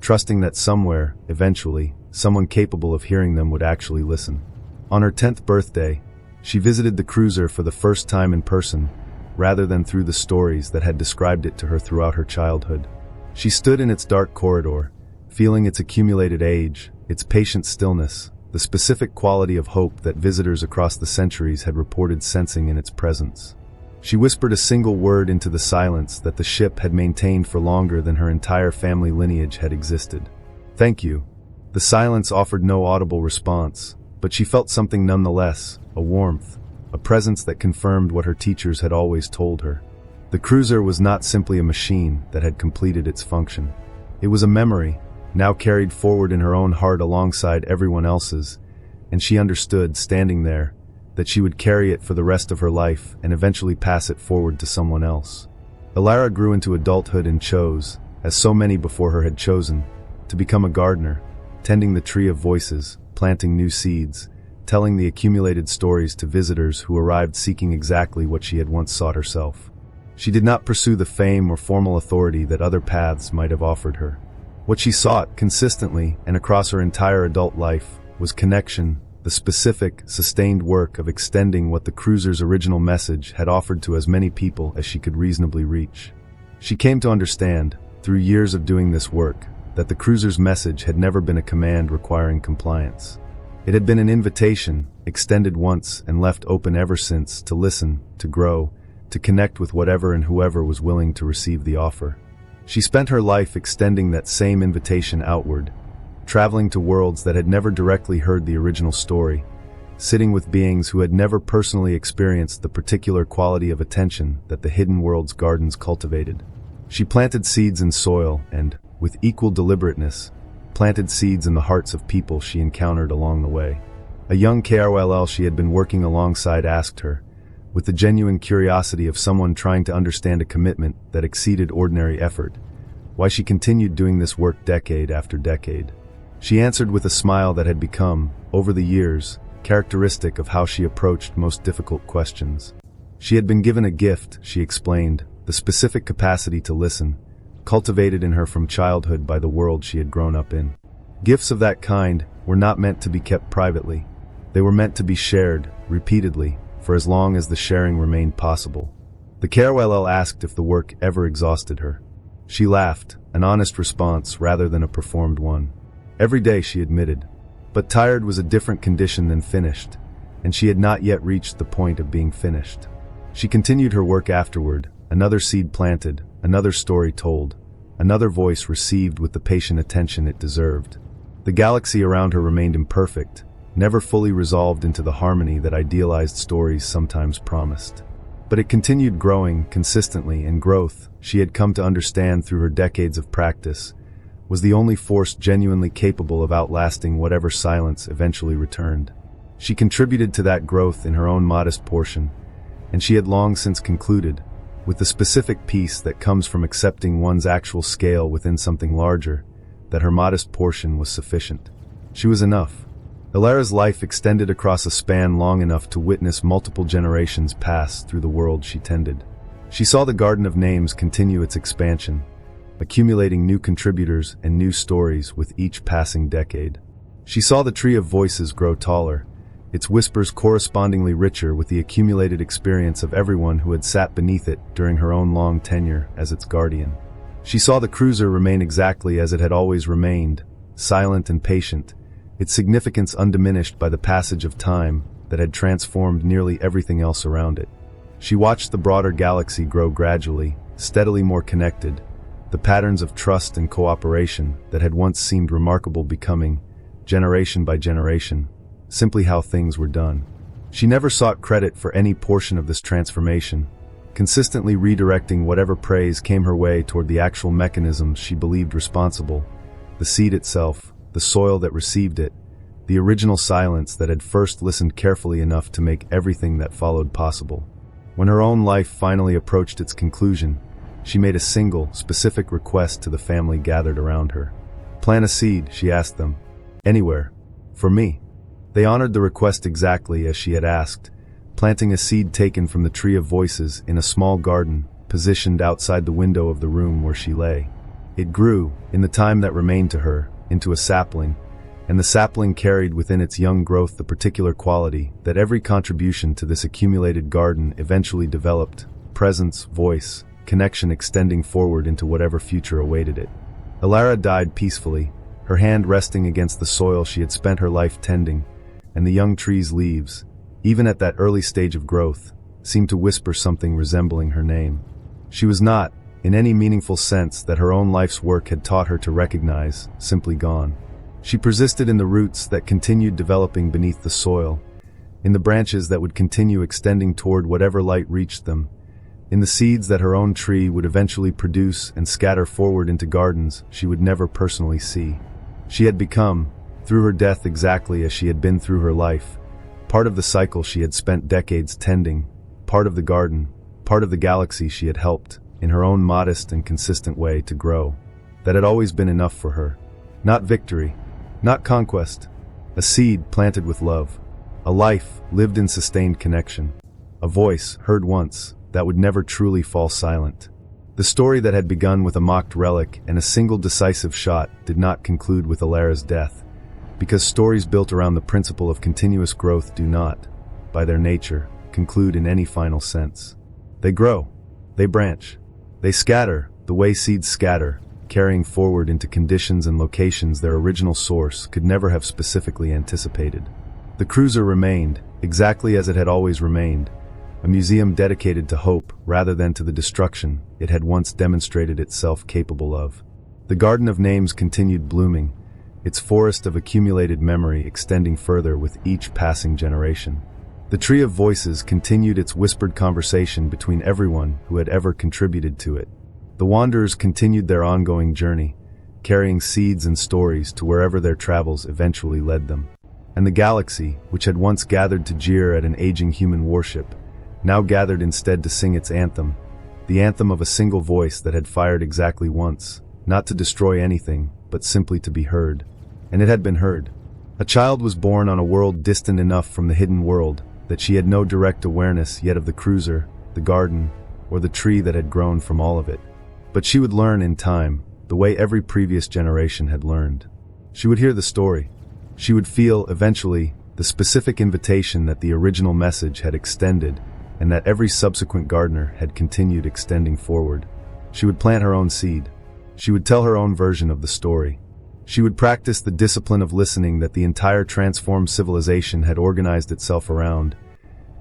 trusting that somewhere, eventually, someone capable of hearing them would actually listen. On her 10th birthday, she visited the cruiser for the first time in person, rather than through the stories that had described it to her throughout her childhood. She stood in its dark corridor, feeling its accumulated age, its patient stillness, the specific quality of hope that visitors across the centuries had reported sensing in its presence. She whispered a single word into the silence that the ship had maintained for longer than her entire family lineage had existed. "Thank you." The silence offered no audible response, but she felt something nonetheless, a warmth, a presence that confirmed what her teachers had always told her. The cruiser was not simply a machine that had completed its function. It was a memory, now carried forward in her own heart alongside everyone else's, and she understood, standing there, that she would carry it for the rest of her life and eventually pass it forward to someone else. Alara grew into adulthood and chose, as so many before her had chosen, to become a gardener, tending the Tree of Voices, planting new seeds, telling the accumulated stories to visitors who arrived seeking exactly what she had once sought herself. She did not pursue the fame or formal authority that other paths might have offered her. What she sought, consistently and across her entire adult life, was connection, the specific, sustained work of extending what the cruiser's original message had offered to as many people as she could reasonably reach. She came to understand, through years of doing this work, that the cruiser's message had never been a command requiring compliance. It had been an invitation, extended once and left open ever since, to listen, to grow, to connect with whatever and whoever was willing to receive the offer. She spent her life extending that same invitation outward, traveling to worlds that had never directly heard the original story, sitting with beings who had never personally experienced the particular quality of attention that the hidden world's gardens cultivated. She planted seeds in soil and, with equal deliberateness, planted seeds in the hearts of people she encountered along the way. A young KRLL she had been working alongside asked her, with the genuine curiosity of someone trying to understand a commitment that exceeded ordinary effort, why she continued doing this work decade after decade. She answered with a smile that had become, over the years, characteristic of how she approached most difficult questions. She had been given a gift, she explained, the specific capacity to listen, cultivated in her from childhood by the world she had grown up in. Gifts of that kind were not meant to be kept privately. They were meant to be shared, repeatedly, for as long as the sharing remained possible. The KRLL asked if the work ever exhausted her. She laughed, an honest response rather than a performed one. Every day, she admitted. But tired was a different condition than finished, and she had not yet reached the point of being finished. She continued her work afterward, another seed planted, another story told, another voice received with the patient attention it deserved. The galaxy around her remained imperfect, never fully resolved into the harmony that idealized stories sometimes promised. But it continued growing consistently, and growth, she had come to understand through her decades of practice, was the only force genuinely capable of outlasting whatever silence eventually returned. She contributed to that growth in her own modest portion, and she had long since concluded, with the specific peace that comes from accepting one's actual scale within something larger, that her modest portion was sufficient. She was enough. Ilara's life extended across a span long enough to witness multiple generations pass through the world she tended. She saw the Garden of Names continue its expansion, accumulating new contributors and new stories with each passing decade. She saw the Tree of Voices grow taller, its whispers correspondingly richer with the accumulated experience of everyone who had sat beneath it during her own long tenure as its guardian. She saw the cruiser remain exactly as it had always remained, silent and patient, its significance undiminished by the passage of time that had transformed nearly everything else around it. She watched the broader galaxy grow gradually, steadily more connected, the patterns of trust and cooperation that had once seemed remarkable becoming, generation by generation, simply how things were done. She never sought credit for any portion of this transformation, consistently redirecting whatever praise came her way toward the actual mechanisms she believed responsible, the seed itself, the soil that received it, the original silence that had first listened carefully enough to make everything that followed possible. When her own life finally approached its conclusion, she made a single, specific request to the family gathered around her. "Plant a seed," she asked them. "Anywhere. For me." They honored the request exactly as she had asked, planting a seed taken from the Tree of Voices in a small garden, positioned outside the window of the room where she lay. It grew, in the time that remained to her, into a sapling, and the sapling carried within its young growth the particular quality that every contribution to this accumulated garden eventually developed: presence, voice, connection extending forward into whatever future awaited it. Ilara died peacefully, her hand resting against the soil she had spent her life tending, and the young tree's leaves, even at that early stage of growth, seemed to whisper something resembling her name. She was not, in any meaningful sense that her own life's work had taught her to recognize, simply gone. She persisted in the roots that continued developing beneath the soil, in the branches that would continue extending toward whatever light reached them, in the seeds that her own tree would eventually produce and scatter forward into gardens she would never personally see. She had become, through her death exactly as she had been through her life, part of the cycle she had spent decades tending, part of the garden, part of the galaxy she had helped, in her own modest and consistent way, to grow. That had always been enough for her. Not victory, not conquest. A seed planted with love. A life lived in sustained connection. A voice heard once that would never truly fall silent. The story that had begun with a mocked relic and a single decisive shot did not conclude with Ilara's death, because stories built around the principle of continuous growth do not, by their nature, conclude in any final sense. They grow. They branch. They scatter, the way seeds scatter, carrying forward into conditions and locations their original source could never have specifically anticipated. The cruiser remained, exactly as it had always remained, a museum dedicated to hope rather than to the destruction it had once demonstrated itself capable of. The Garden of Names continued blooming, its forest of accumulated memory extending further with each passing generation. The Tree of Voices continued its whispered conversation between everyone who had ever contributed to it. The wanderers continued their ongoing journey, carrying seeds and stories to wherever their travels eventually led them. And the galaxy, which had once gathered to jeer at an aging human warship, now gathered instead to sing its anthem, the anthem of a single voice that had fired exactly once, not to destroy anything, but simply to be heard. And it had been heard. A child was born on a world distant enough from the hidden world that she had no direct awareness yet of the cruiser, the garden, or the tree that had grown from all of it. But she would learn in time, the way every previous generation had learned. She would hear the story. She would feel, eventually, the specific invitation that the original message had extended and that every subsequent gardener had continued extending forward. She would plant her own seed. She would tell her own version of the story. She would practice the discipline of listening that the entire transformed civilization had organized itself around,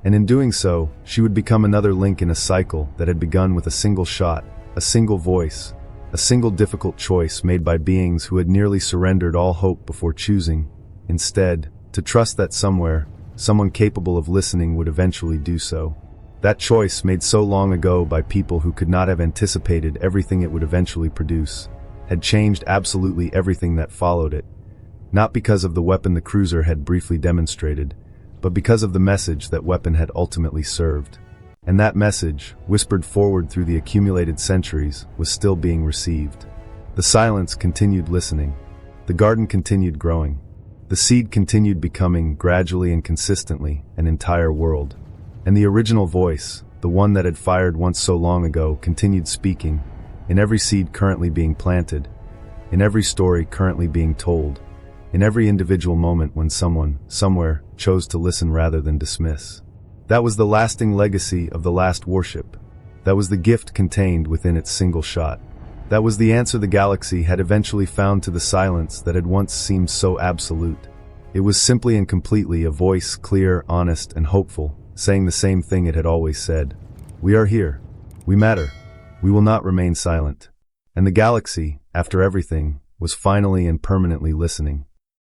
and in doing so, she would become another link in a cycle that had begun with a single shot, a single voice, a single difficult choice made by beings who had nearly surrendered all hope before choosing, instead, to trust that somewhere, someone capable of listening would eventually do so. That choice, made so long ago by people who could not have anticipated everything it would eventually produce, had changed absolutely everything that followed it, not because of the weapon the cruiser had briefly demonstrated, but because of the message that weapon had ultimately served. And that message, whispered forward through the accumulated centuries, was still being received. The silence continued listening. The garden continued growing. The seed continued becoming, gradually and consistently, an entire world. And the original voice, the one that had fired once so long ago, continued speaking, in every seed currently being planted, in every story currently being told, in every individual moment when someone, somewhere, chose to listen rather than dismiss. That was the lasting legacy of the last warship. That was the gift contained within its single shot. That was the answer the galaxy had eventually found to the silence that had once seemed so absolute. It was simply and completely a voice, clear, honest, and hopeful, saying the same thing it had always said. We are here. We matter. We will not remain silent. And the galaxy, after everything, was finally and permanently listening.